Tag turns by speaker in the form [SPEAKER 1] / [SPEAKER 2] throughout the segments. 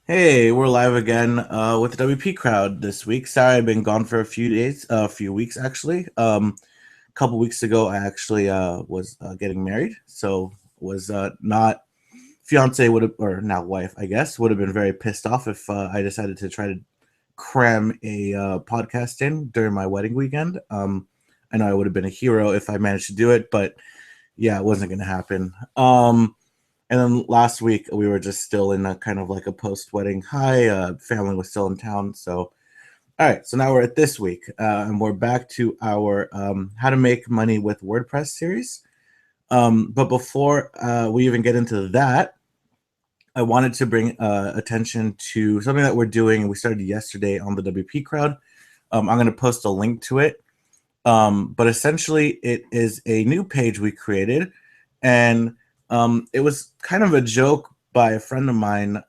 [SPEAKER 1] Hey, we're live again with the WP crowd this week. Sorry, I've been gone for a few days, a few weeks actually. A couple weeks ago, I actually was getting married, so was not fiance would have or now wife, I guess, would have been very pissed off if I decided to try to cram a podcast in during my wedding weekend. I know I would have been a hero if I managed to do it, but yeah, it wasn't going to happen. And then last week we were just still in a kind of like a post-wedding high. Family was still in town, so all right. So now we're at this week, and we're back to our how to make money with WordPress series. But before we even get into that, I wanted to bring attention to something that we're doing. We started yesterday on the WP crowd. I'm going to post a link to it. But essentially, it is a new page we created, and it was kind of a joke by a friend of mine,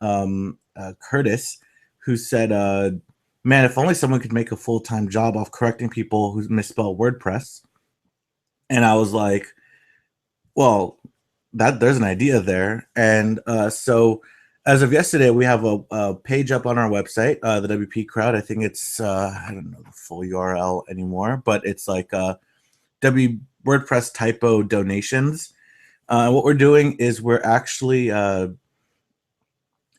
[SPEAKER 1] Curtis, who said, "Man, if only someone could make a full-time job off correcting people who misspell WordPress." And I was like, "Well, that there's an idea there." And so, as of yesterday, we have a page up on our website, the WP Crowd. I think it's I don't know the full URL anymore, but it's like W WordPress typo donations. What we're doing is we're actually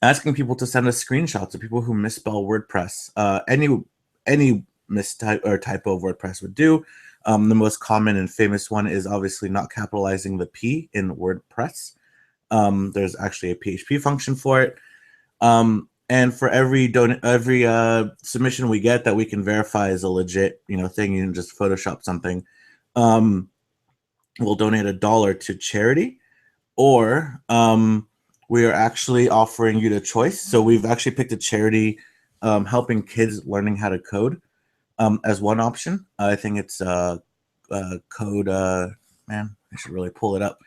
[SPEAKER 1] asking people to send us screenshots of people who misspell WordPress. Any mistype or typo of WordPress would do. The most common and famous one is obviously not capitalizing the P in WordPress. There's actually a PHP function for it. And for every submission we get that we can verify is a legit thing, you can just Photoshop something. We'll donate $1 to charity, or we are actually offering you the choice. So we've actually picked a charity helping kids learning how to code as one option. I think it's code. Man, I should really pull it up.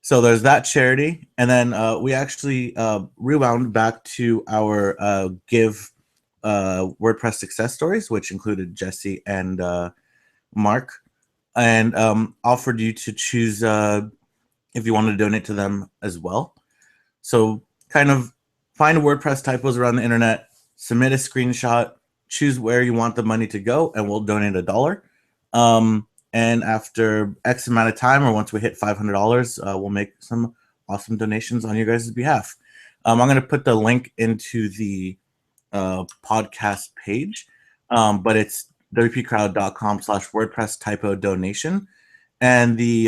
[SPEAKER 1] So there's that charity, and then we actually rewound back to our give WordPress success stories, which included Jesse and Mark, and offered you to choose if you want to donate to them as well. So kind of find WordPress typos around the internet, submit a screenshot, choose where you want the money to go, and we'll donate $1. And after X amount of time, or once we hit $500, we'll make some awesome donations on your guys' behalf. I'm going to put the link into the podcast page, but it's wpcrowd.com/WordPress typo donation. And the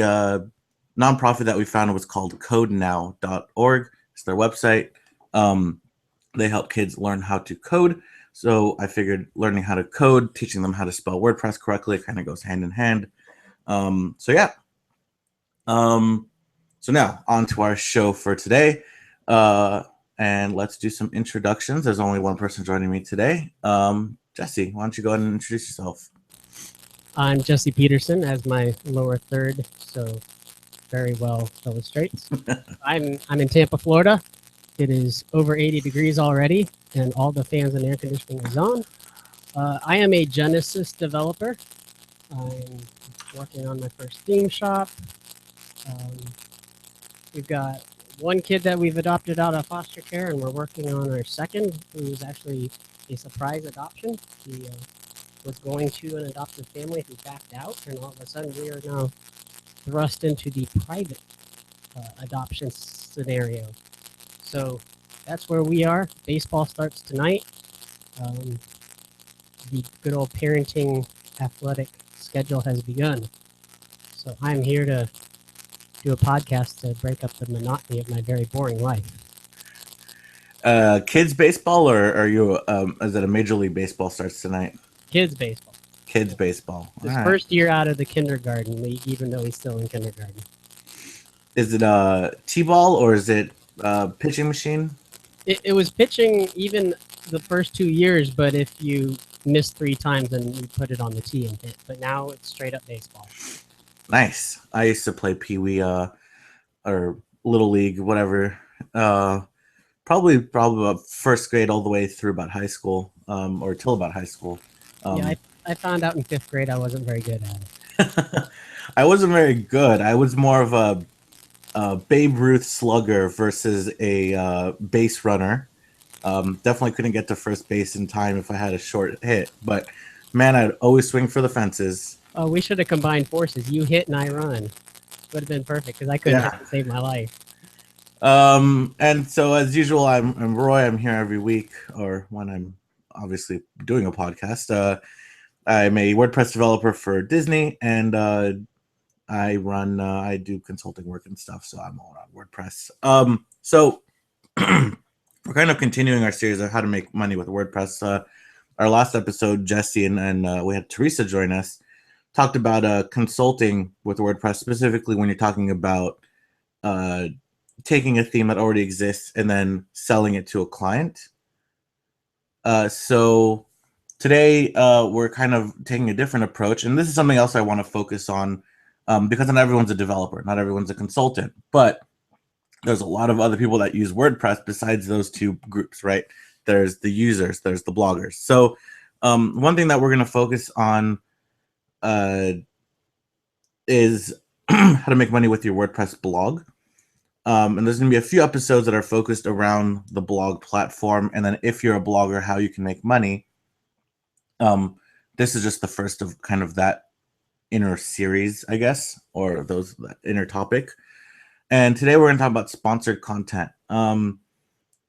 [SPEAKER 1] nonprofit that we found was called codenow.org. It's their website. They help kids learn how to code. So I figured learning how to code, teaching them how to spell WordPress correctly kind of goes hand in hand. So yeah. So now on to our show for today. And let's do some introductions. There's only one person joining me today. Jesse, why don't you go ahead and introduce yourself?
[SPEAKER 2] I'm Jesse Peterson, as my lower third so very well illustrates. I'm in Tampa, Florida. It is over 80 degrees already, and all the fans and air conditioning is on. I am a Genesis developer. I'm working on my first theme shop. We've got one kid that we've adopted out of foster care, and we're working on our second, who is actually a surprise adoption. He was going to an adoptive family who backed out, and all of a sudden we are now thrust into the private adoption scenario. So that's where we are. Baseball starts tonight. The good old parenting athletic schedule has begun. So I'm here to do a podcast to break up the monotony of my very boring life.
[SPEAKER 1] Kids baseball, or are you? Is it a Major League Baseball starts tonight?
[SPEAKER 2] Kids baseball.
[SPEAKER 1] Kids baseball.
[SPEAKER 2] His first year out of the kindergarten league, even though he's still in kindergarten.
[SPEAKER 1] Is it a T-ball or is it a pitching machine?
[SPEAKER 2] It was pitching even the first 2 years, but if you miss 3 times, then you put it on the tee and hit. But now it's straight up baseball.
[SPEAKER 1] Nice. I used to play Pee Wee or Little League, whatever. Probably about first grade all the way through about high school, or till about high school.
[SPEAKER 2] Yeah, I found out in 5th grade I wasn't very good at it.
[SPEAKER 1] I wasn't very good. I was more of a Babe Ruth slugger versus a base runner. Definitely couldn't get to first base in time if I had a short hit, but man, I'd always swing for the fences.
[SPEAKER 2] Oh, we should have combined forces. You hit and I run. Would have been perfect because I couldn't hit
[SPEAKER 1] Yeah.
[SPEAKER 2] to save my life.
[SPEAKER 1] And so as usual, I'm Roy. I'm here every week, or when I'm obviously doing a podcast. I'm a WordPress developer for Disney, and I do consulting work and stuff. So I'm all around WordPress. So we're kind of continuing our series of how to make money with WordPress. Our last episode, Jesse and we had Teresa join us, talked about consulting with WordPress, specifically when you're talking about uh, taking a theme that already exists and then selling it to a client. So today we're kind of taking a different approach, and this is something else I want to focus on because not everyone's a developer, not everyone's a consultant, but there's a lot of other people that use WordPress besides those two groups, right? There's the users, there's the bloggers. So one thing that we're going to focus on is how to make money with your WordPress blog. And there's going to be a few episodes that are focused around the blog platform. And then if you're a blogger, how you can make money. This is just the first of kind of that inner series, I guess, or that inner topic. And today we're going to talk about sponsored content.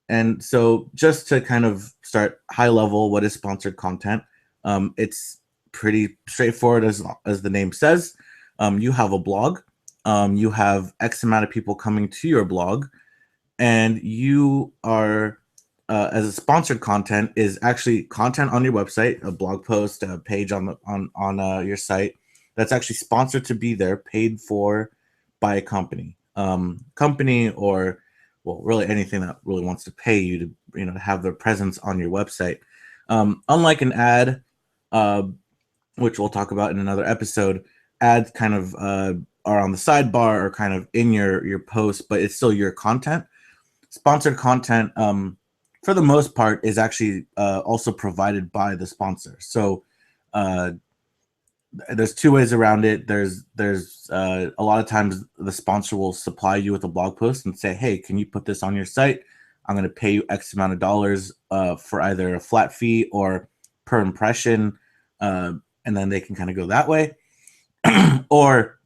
[SPEAKER 1] And so just to kind of start high level, what is sponsored content? It's pretty straightforward as the name says. You have a blog. You have X amount of people coming to your blog, and you are as a sponsored content is actually content on your website, a blog post, a page on your site that's actually sponsored to be there, paid for by a company, or well, really anything that really wants to pay you to have their presence on your website. Unlike an ad, which we'll talk about in another episode, ads kind of are on the sidebar or kind of in your post, but it's still your content. Sponsored content, for the most part, is actually also provided by the sponsor. So there's two ways around it. There's a lot of times the sponsor will supply you with a blog post and say, hey, can you put this on your site? I'm going to pay you X amount of dollars for either a flat fee or per impression. And then they can kind of go that way. Or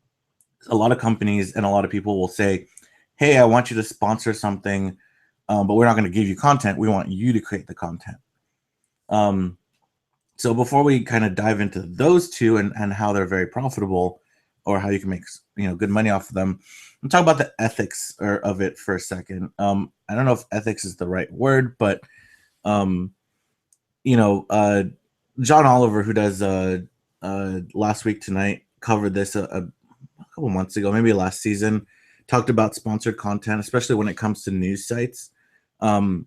[SPEAKER 1] a lot of companies and a lot of people will say, hey, I want you to sponsor something, but we're not going to give you content. We want you to create the content. So before we kind of dive into those two and how they're very profitable or how you can make good money off of them, I'm talk about the ethics of it for a second. I don't know if ethics is the right word, but John Oliver, who does Last Week Tonight, covered this a couple months ago, maybe last season, talked about sponsored content, especially when it comes to news sites. And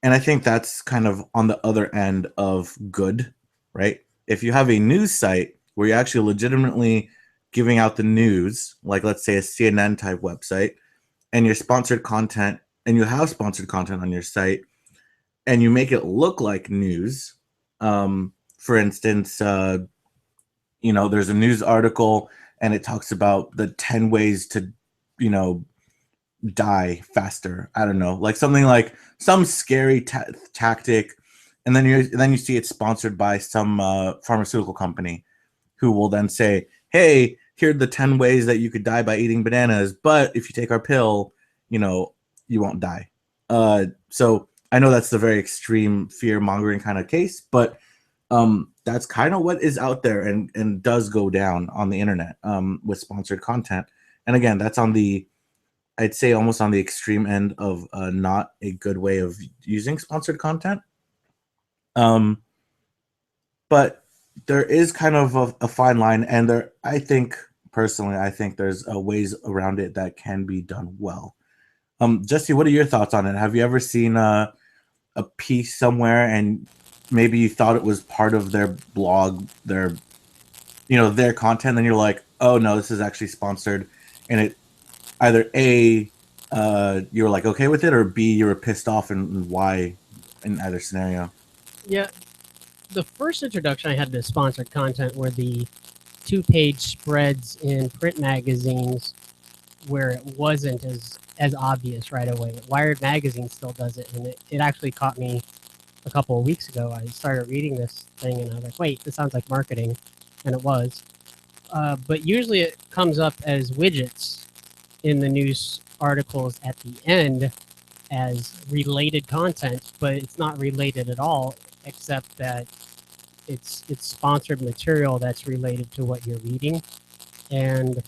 [SPEAKER 1] I think that's kind of on the other end of good, right? If you have a news site where you're actually legitimately giving out the news, like let's say a CNN type website, and your sponsored content, and you have sponsored content on your site, and you make it look like news. For instance, there's a news article and it talks about the 10 ways to, die faster. I don't know, like something like some scary tactic. And then you see it's sponsored by some pharmaceutical company who will then say, hey, here are the 10 ways that you could die by eating bananas. But if you take our pill, you won't die. So I know that's the very extreme fear mongering kind of case, but that's kind of what is out there and does go down on the internet with sponsored content. And again, that's I'd say almost on the extreme end of not a good way of using sponsored content. But there is kind of a fine line, and I think there's ways around it that can be done well. Jesse, what are your thoughts on it? Have you ever seen a piece somewhere and maybe you thought it was part of their blog, their content, then you're like, oh no, this is actually sponsored, and it either A, you were like okay with it, or B, you were pissed off, and why in either scenario?
[SPEAKER 2] Yeah, the first introduction I had to sponsored content were the 2-page spreads in print magazines where it wasn't as as obvious right away. Wired magazine still does it, and it actually caught me a couple of weeks ago. I started reading this thing, and I was like, "Wait, this sounds like marketing," and it was. But usually, it comes up as widgets in the news articles at the end as related content, but it's not related at all, except that it's sponsored material that's related to what you're reading. And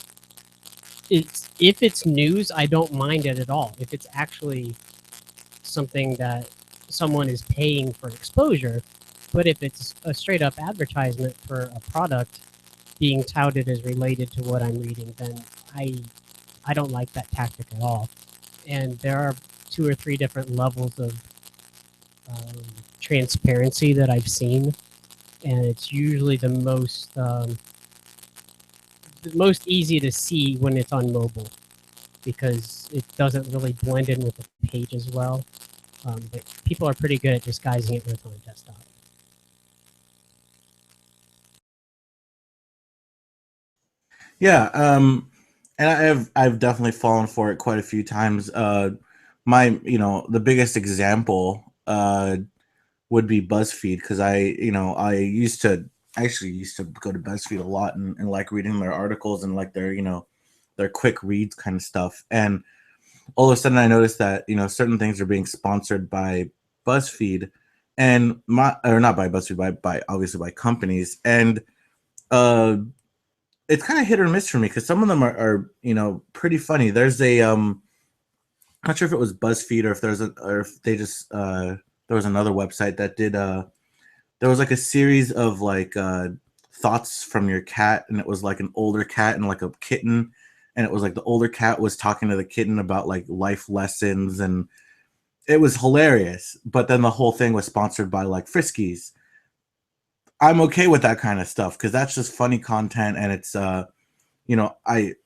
[SPEAKER 2] it's if it's news, I don't mind it at all. If it's actually something that someone is paying for exposure, but if it's a straight up advertisement for a product being touted as related to what I'm reading, then I I don't like that tactic at all. And there are two or three different levels of um, transparency that I've seen, and it's usually the most easy to see when it's on mobile because it doesn't really blend in with the page as well. But people are pretty good at disguising it when it's on a desktop.
[SPEAKER 1] Yeah, and I've definitely fallen for it quite a few times. My the biggest example would be BuzzFeed because I actually used to go to BuzzFeed a lot and like reading their articles and like their quick reads kind of stuff. And all of a sudden I noticed that certain things are being sponsored by BuzzFeed and my or not by BuzzFeed by obviously by companies and uh it's kind of hit or miss for me because some of them are pretty funny. There's a I'm not sure if it was BuzzFeed or if they just there was another website that did there was like a series of like thoughts from your cat, and it was like an older cat and like a kitten, and it was like the older cat was talking to the kitten about like life lessons, and it was hilarious. But then the whole thing was sponsored by like Friskies. I'm okay with that kind of stuff because that's just funny content, and it's I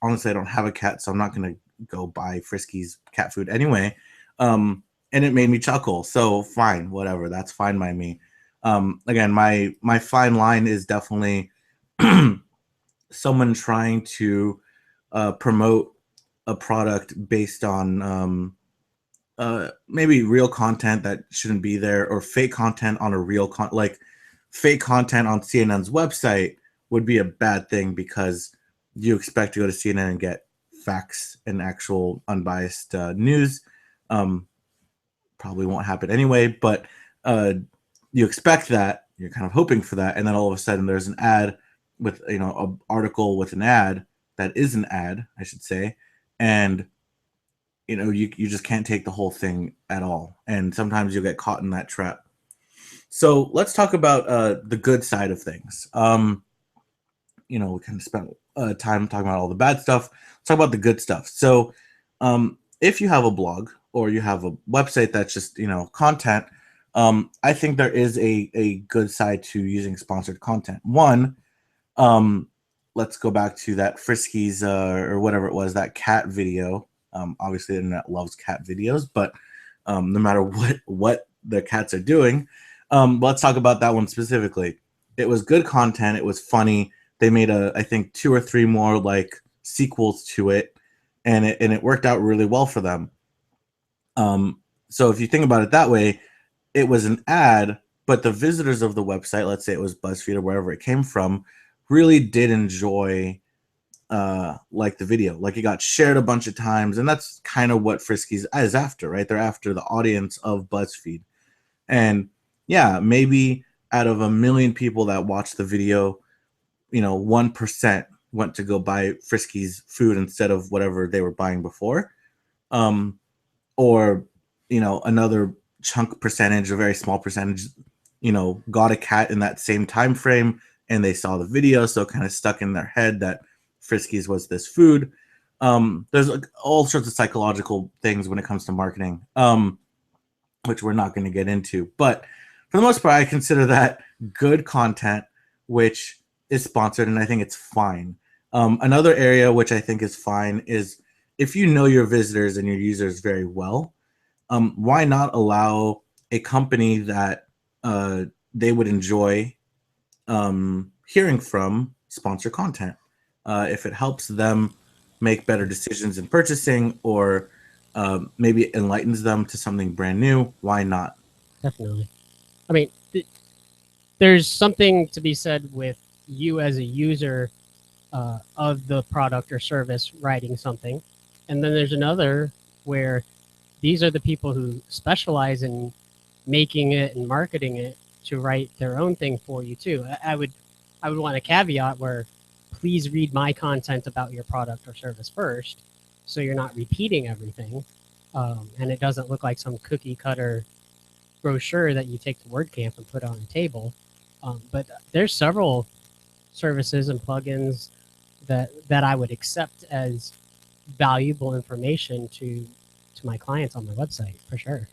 [SPEAKER 1] honestly I don't have a cat, so I'm not gonna go buy Friskies cat food anyway. And it made me chuckle. So fine, whatever. That's fine by me. Again, my fine line is definitely someone trying to promote a product based on maybe real content that shouldn't be there, or fake content on a like fake content on CNN's website would be a bad thing because you expect to go to CNN and get facts and actual unbiased news. Um, Probably won't happen anyway, but you expect that, you're kind of hoping for that, and then all of a sudden there's an ad with an article with an ad that is an ad, I should say, and you just can't take the whole thing at all, and sometimes you'll get caught in that trap. So let's talk about the good side of things. We kind of spent time talking about all the bad stuff. Let's talk about the good stuff. So if you have a blog or you have a website that's just content, I think there is a good side to using sponsored content. One, um, let's go back to that Friskies or whatever it was, that cat video. Obviously, the internet loves cat videos, but no matter what the cats are doing, let's talk about that one specifically. It was good content. It was funny. They made I think two or three more like sequels to it, and it worked out really well for them. So if you think about it that way, it was an ad, but the visitors of the website, let's say it was BuzzFeed or wherever it came from, really did enjoy like the video. Like it got shared a bunch of times, and that's kind of what Friskies is after, right? They're after the audience of BuzzFeed. And yeah, maybe out of a million people that watched the video, 1% went to go buy Friskies food instead of whatever they were buying before. Um, or another chunk percentage, a very small percentage, got a cat in that same time frame, and they saw the video, so it kind of stuck in their head that Friskies was this food. There's like all sorts of psychological things when it comes to marketing, which we're not going to get into, but for the most part I consider that good content which is sponsored, and I think it's fine. Another area which I think is fine is if you know your visitors and your users very well, why not allow a company that they would enjoy hearing from sponsor content if it helps them make better decisions in purchasing, or maybe enlightens them to something brand new, why not?
[SPEAKER 2] Definitely. I mean, there's something to be said with you as a user of the product or service writing something, and then there's another where these are the people who specialize in making it and marketing it to write their own thing for you too. I would want a caveat where please read my content about your product or service first, so you're not repeating everything, and it doesn't look like some cookie cutter brochure that you take to WordCamp and put on a table. But there's several services and plugins that I would accept as valuable information to my clients on my website for sure.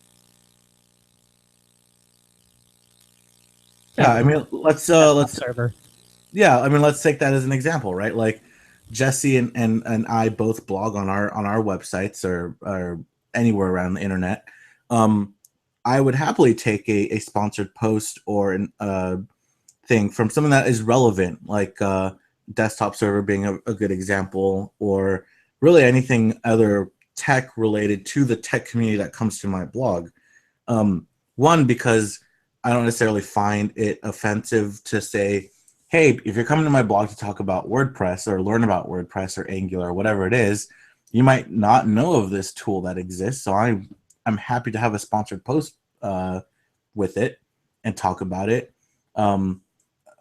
[SPEAKER 1] Yeah,
[SPEAKER 2] Yeah,
[SPEAKER 1] I mean, let's
[SPEAKER 2] desktop
[SPEAKER 1] let's
[SPEAKER 2] server.
[SPEAKER 1] yeah, I mean, let's take that as an example, right? Like Jesse and I both blog on our websites or anywhere around the internet. Um, I would happily take a sponsored post or an thing from something that is relevant, like desktop server being a good example, or really anything other tech related to the tech community that comes to my blog. One, because I don't necessarily find it offensive to say, hey, if you're coming to my blog to talk about WordPress or learn about WordPress or Angular or whatever it is, you might not know of this tool that exists. So I'm happy to have a sponsored post with it and talk about it. Um,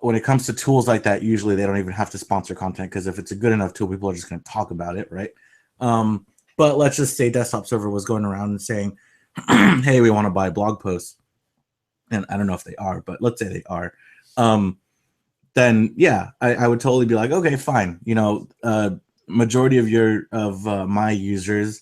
[SPEAKER 1] when it comes to tools like that, usually they don't even have to sponsor content, because if it's a good enough tool, people are just going to talk about it, right? But let's just say desktop server was going around and saying, hey, we want to buy blog posts. And I don't know if they are, but let's say they are. Then yeah, I would totally be like, okay, fine. Majority of my users,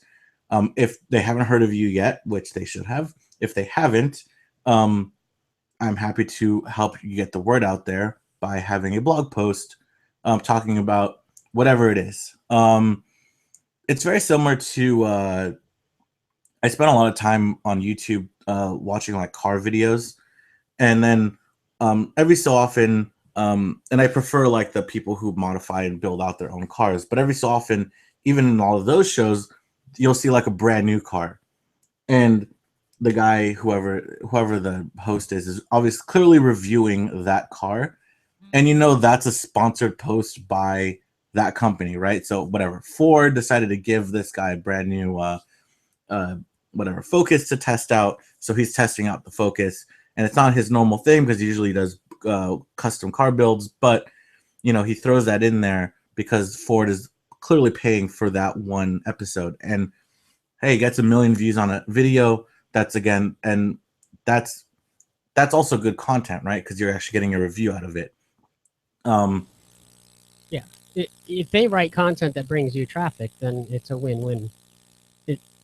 [SPEAKER 1] if they haven't heard of you yet, which they should have, if they haven't, I'm happy to help you get the word out there by having a blog post talking about whatever it is. It's very similar to I spent a lot of time on YouTube watching like car videos, and then every so often, and I prefer like the people who modify and build out their own cars, but every so often, even in all of those shows, you'll see like a brand new car, and the guy, whoever the host is obviously clearly reviewing that car, and that's a sponsored post by that company, right? So whatever, Ford decided to give this guy a brand new uh, whatever Focus to test out, so he's testing out the Focus, and it's not his normal thing because he usually does custom car builds, but he throws that in there because Ford is clearly paying for that one episode, and hey, he gets a million views on a video. That's again, and that's also good content, right? Because you're actually getting a review out of it. Um,
[SPEAKER 2] Yeah, if they write content that brings you traffic, then it's a win-win.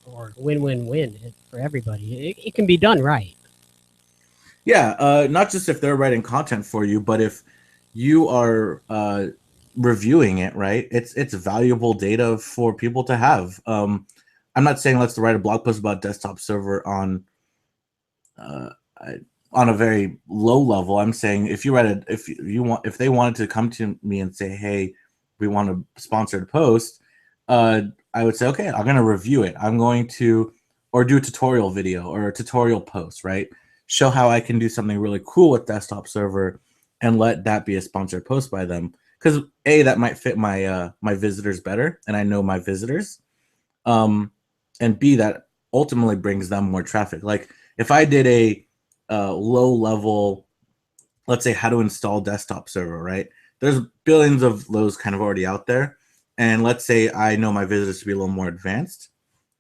[SPEAKER 2] Or win-win-win for everybody. It can be done right.
[SPEAKER 1] yeah, not just if they're writing content for you, but if you are reviewing it, right? It's valuable data for people to have. I'm not saying let's write a blog post about desktop server uh, on a very low level. I'm saying if you write if they wanted to come to me and say, hey, we want a sponsored post, I would say, okay, I'm going to review it. I'm going to, or do a tutorial video or a tutorial post, right? Show how I can do something really cool with desktop server, and let that be a sponsored post by them. Because that might fit my visitors better, and I know my visitors. And B, that ultimately brings them more traffic. Like if I did a low level, let's say how to install desktop server, right? There's billions of those kind of already out there. And let's say I know my visitors to be a little more advanced,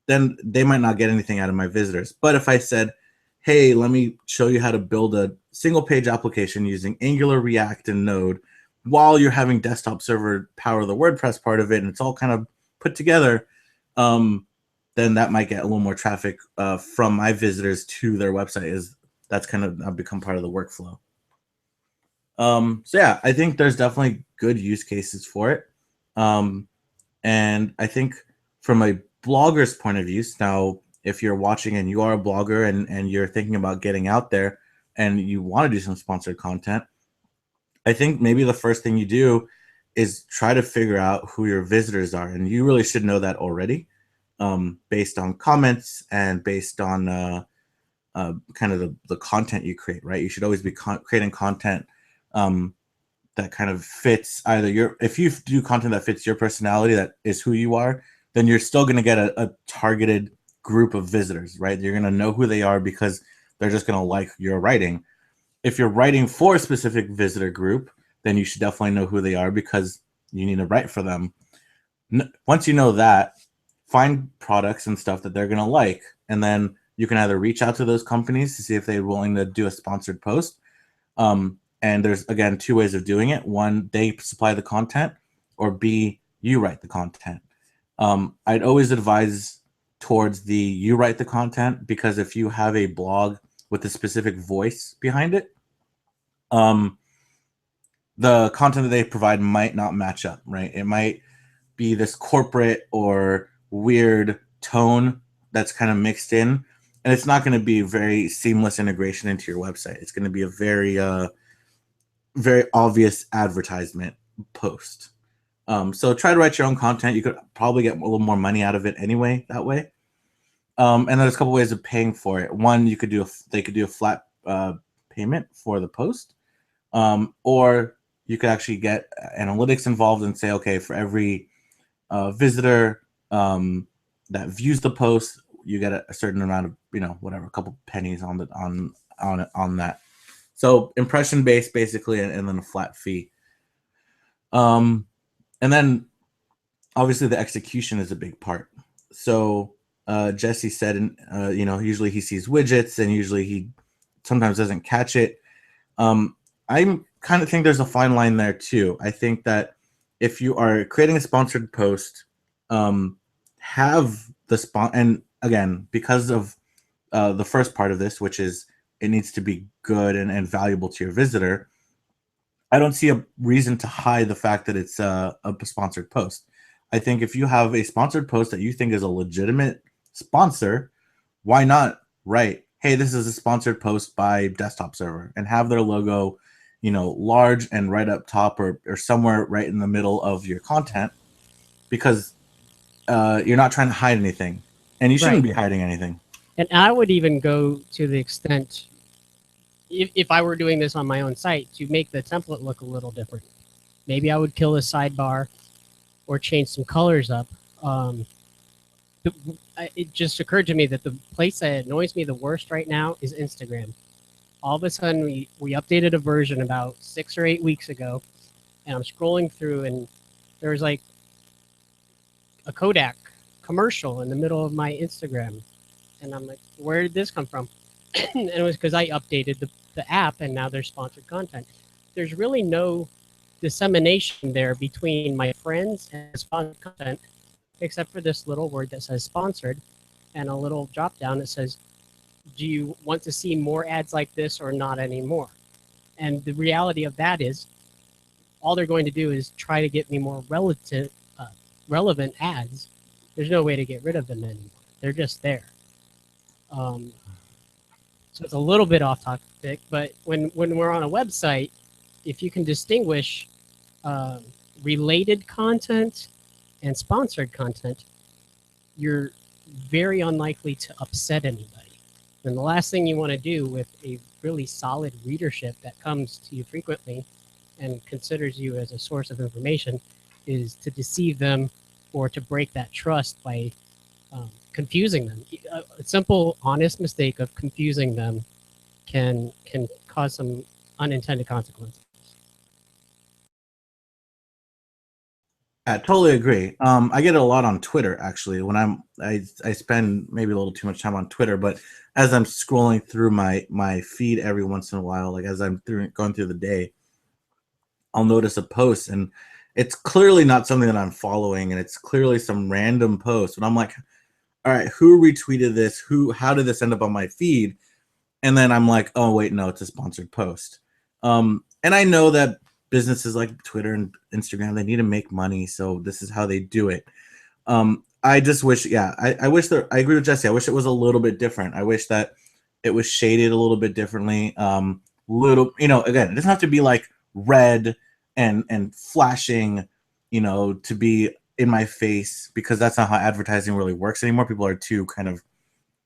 [SPEAKER 1] then they might not get anything out of my visitors. But if I said, hey, let me show you how to build a single page application using Angular, React, and Node, while you're having desktop server power the WordPress part of it, and it's all kind of put together, then that might get a little more traffic from my visitors to their website. Is That's kind of become part of the workflow. So yeah, I think there's definitely good use cases for it. And I think from a blogger's point of view, now if you're watching and you are a blogger and you're thinking about getting out there and you want to do some sponsored content, I think maybe the first thing you do is try to figure out who your visitors are. And you really should know that already. based on comments and based on kind of the content you create, right? You should always be creating content that kind of fits either if you do content that fits your personality, that is who you are, then you're still going to get a targeted group of visitors, right? You're going to know who they are because they're just going to like your writing. If you're writing for a specific visitor group, then you should definitely know who they are because you need to write for them. Once you know that, find products and stuff that they're going to like, and then you can either reach out to those companies to see if they're willing to do a sponsored post. And there's, again, two ways of doing it. One, they supply the content, or B, you write the content. I'd always advise towards the you write the content, because if you have a blog with a specific voice behind it, the content that they provide might not match up, right? It might be this corporate or weird tone that's kind of mixed in, and it's not going to be very seamless integration into your website. It's going to be a very obvious advertisement post. So try to write your own content. You could probably get a little more money out of it anyway that way. And there's a couple ways of paying for it. One, they could do a flat payment for the post, or you could actually get analytics involved and say, okay, for every visitor that views the post, you get a certain amount of, whatever, a couple pennies on that. So impression based basically, and then a flat fee. And then obviously the execution is a big part. So Jesse said, usually he sees widgets, and usually he sometimes doesn't catch it. I kind of think there's a fine line there too. I think that if you are creating a sponsored post, have the and again, because of the first part of this, which is it needs to be good and valuable to your visitor, I don't see a reason to hide the fact that it's a sponsored post. I think if you have a sponsored post that you think is a legitimate sponsor, why not write, hey, this is a sponsored post by Desktop Server, and have their logo, large and right up top, or somewhere right in the middle of your content, because you're not trying to hide anything, and you shouldn't be hiding anything.
[SPEAKER 2] And I would even go to the extent, if I were doing this on my own site, to make the template look a little different. Maybe I would kill the sidebar or change some colors up. It just occurred to me that the place that annoys me the worst right now is Instagram. All of a sudden, we updated a version about 6 or 8 weeks ago, and I'm scrolling through, and there's like a Kodak commercial in the middle of my Instagram. And I'm like, where did this come from? And it was because I updated the app, and now there's sponsored content. There's really no dissemination there between my friends and sponsored content, except for this little word that says sponsored, and a little drop down that says, do you want to see more ads like this or not anymore? And the reality of that is, all they're going to do is try to get me more relevant ads. There's no way to get rid of them anymore. They're just there. So it's a little bit off topic, but when we're on a website, if you can distinguish related content and sponsored content, you're very unlikely to upset anybody. And the last thing you want to do with a really solid readership that comes to you frequently and considers you as a source of information is to deceive them or to break that trust by confusing them. A simple, honest mistake of confusing them can cause some unintended consequences.
[SPEAKER 1] I totally agree. I get it a lot on Twitter, actually. When I spend maybe a little too much time on Twitter, but as I'm scrolling through my feed every once in a while, like as I'm going through the day, I'll notice a post, and it's clearly not something that I'm following, and it's clearly some random post. And I'm like, all right, who retweeted this? How did this end up on my feed? And then I'm like, oh wait, no, it's a sponsored post. And I know that businesses like Twitter and Instagram, they need to make money, so this is how they do it. I just wish, I wish I agree with Jesse. I wish it was a little bit different. I wish that it was shaded a little bit differently. Again, it doesn't have to be like red and flashing, to be in my face, because that's not how advertising really works anymore. People are too kind of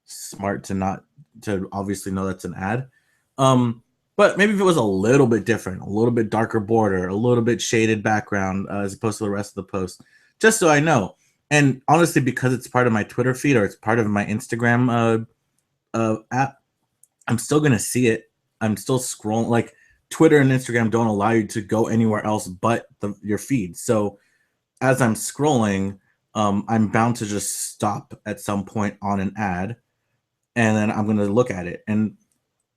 [SPEAKER 1] smart to not to obviously know that's an ad. But maybe if it was a little bit different, a little bit darker border, a little bit shaded background as opposed to the rest of the post, just so I know. And honestly, because it's part of my Twitter feed or it's part of my Instagram app, I'm still gonna see it. I'm still scrolling. Like Twitter and Instagram don't allow you to go anywhere else but your feed. So as I'm scrolling, I'm bound to just stop at some point on an ad, and then I'm gonna look at it. And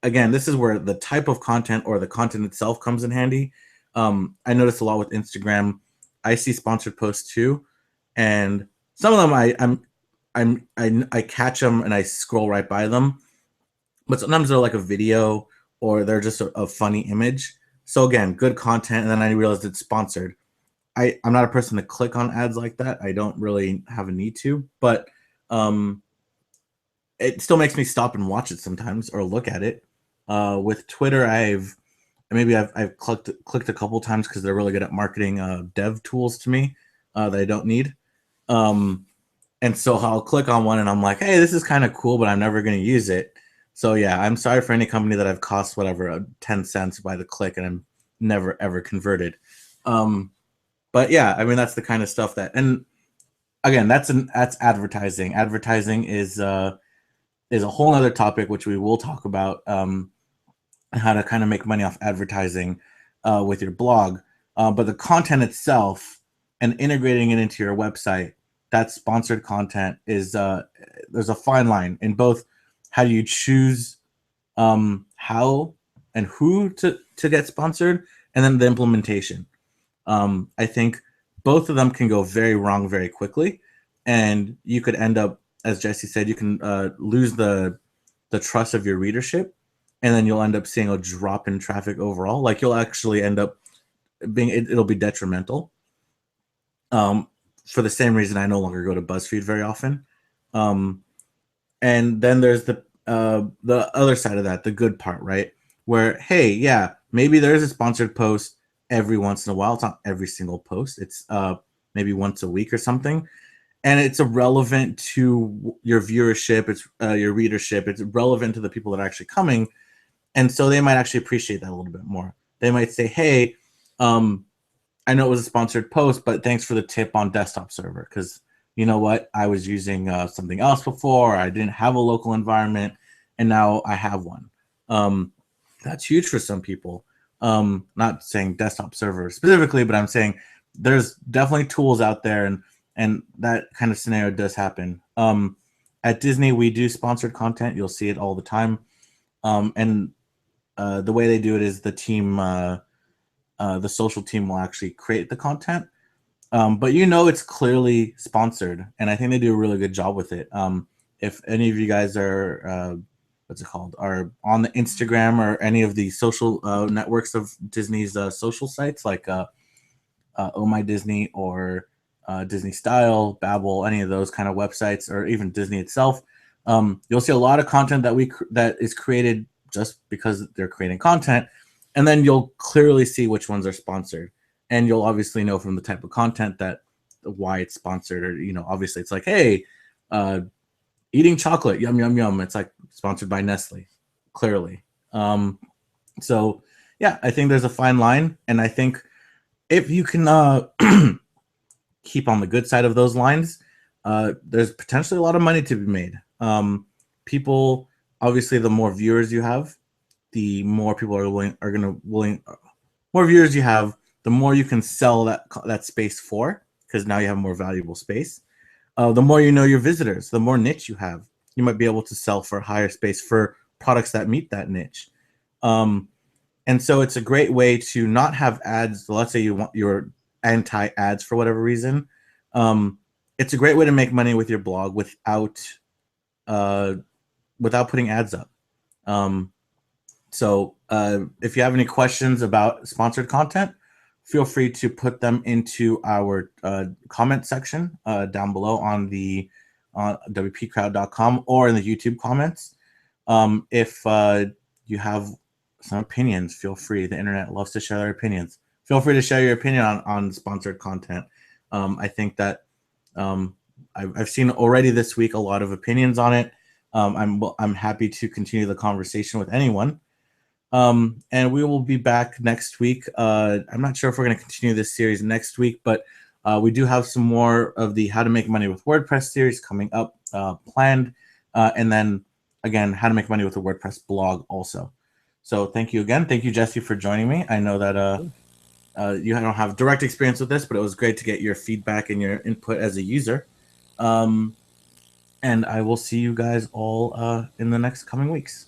[SPEAKER 1] again, this is where the type of content or the content itself comes in handy. I notice a lot with Instagram. I see sponsored posts too, and some of them I catch them and I scroll right by them, but sometimes they're like a video or they're just a funny image. So again, good content, and then I realized it's sponsored. I'm not a person to click on ads like that. I don't really have a need to, but um, it still makes me stop and watch it sometimes or look at it. With Twitter, I've clicked a couple times because they're really good at marketing dev tools to me that I don't need. Um, and so I'll click on one and I'm like, hey, this is kind of cool, but I'm never going to use it. So yeah, I'm sorry for any company that I've cost whatever 10 cents by the click and I'm never ever converted. But yeah, I mean that's the kind of stuff that, and again, that's advertising. Advertising is a whole other topic which we will talk about, how to kind of make money off advertising with your blog. But the content itself and integrating it into your website, that sponsored content is there's a fine line in both. How do you choose how and who to get sponsored, and then the implementation. I think both of them can go very wrong very quickly, and you could end up, as Jesse said, you can lose the trust of your readership, and then you'll end up seeing a drop in traffic overall. Like you'll actually end up it'll be detrimental. Um, for the same reason, I no longer go to BuzzFeed very often. Um, and then there's the other side of that, the good part, right? Where hey, yeah, maybe there is a sponsored post every once in a while. It's not every single post. It's maybe once a week or something, and it's relevant to your viewership. It's your readership. It's relevant to the people that are actually coming, and so they might actually appreciate that a little bit more. They might say, hey, I know it was a sponsored post, but thanks for the tip on desktop server, because you know what, I was using something else before. I didn't have a local environment, and now I have one. That's huge for some people. Not saying desktop server specifically, but I'm saying there's definitely tools out there, and that kind of scenario does happen. At Disney, we do sponsored content. You'll see it all the time. And the way they do it is the social team will actually create the content. But you know it's clearly sponsored, and I think they do a really good job with it. If any of you guys are what's it called, are on the Instagram or any of the social networks of Disney's social sites, like Oh My Disney or Disney Style, Babbel, any of those kind of websites, or even Disney itself, you'll see a lot of content that is created just because they're creating content, and then you'll clearly see which ones are sponsored, and you'll obviously know from the type of content that why it's sponsored, or obviously it's like, hey, eating chocolate, yum yum yum. It's like sponsored by Nestle, clearly. So yeah, I think there's a fine line, and I think if you can keep on the good side of those lines, there's potentially a lot of money to be made. People, obviously, the more viewers you have, the more people more viewers you have, the more you can sell that space for, because now you have more valuable space. The more you know your visitors, the more niche you have, you might be able to sell for higher space for products that meet that niche. And so it's a great way to not have ads. Let's say you're anti ads for whatever reason. It's a great way to make money with your blog without putting ads up. So if you have any questions about sponsored content, feel free to put them into our comment section down below on the wpcrowd.com or in the YouTube comments. If you have some opinions, feel free. The internet loves to share their opinions. Feel free to share your opinion on sponsored content. I think that I've seen already this week a lot of opinions on it. I'm happy to continue the conversation with anyone. And we will be back next week. I'm not sure if we're going to continue this series next week, but we do have some more of the How to Make Money with WordPress series coming up planned. And then again, How to Make Money with a WordPress blog also. So thank you again. Thank you, Jesse, for joining me. I know that you don't have direct experience with this, but it was great to get your feedback and your input as a user. And I will see you guys all in the next coming weeks.